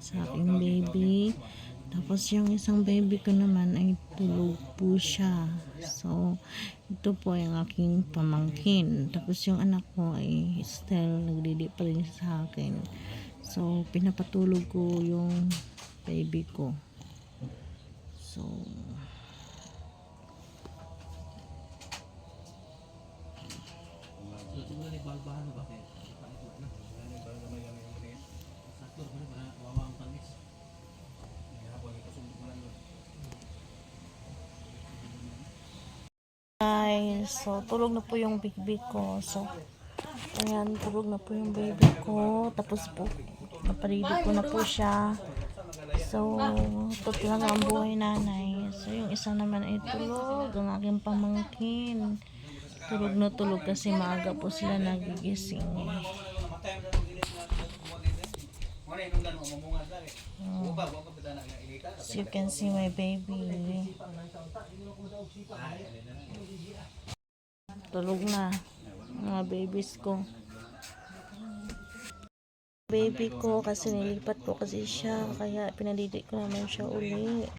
sa aking baby. Tapos yung isang baby ko naman ay tulog po siya. So, ito po ay ang aking pamangkin. Tapos yung anak ko ay still nagdidi pa rin sa akin. So, pinapatulog ko yung baby ko. So, guys, so tulog na po yung baby ko. So, ayan, tulog na po yung baby ko. Tapos po, naparedy ko na po siya. So, ito talaga ang buhay nanay. So, yung isa naman ay tulog. Ang aking pamangkin. Tulog na tulog kasi maaga po sila nagigising. So, you can see my baby. Tulog na mga babies ko. Baby ko kasi nilipat ko kasi siya, kaya pinadidik ko naman siya uli.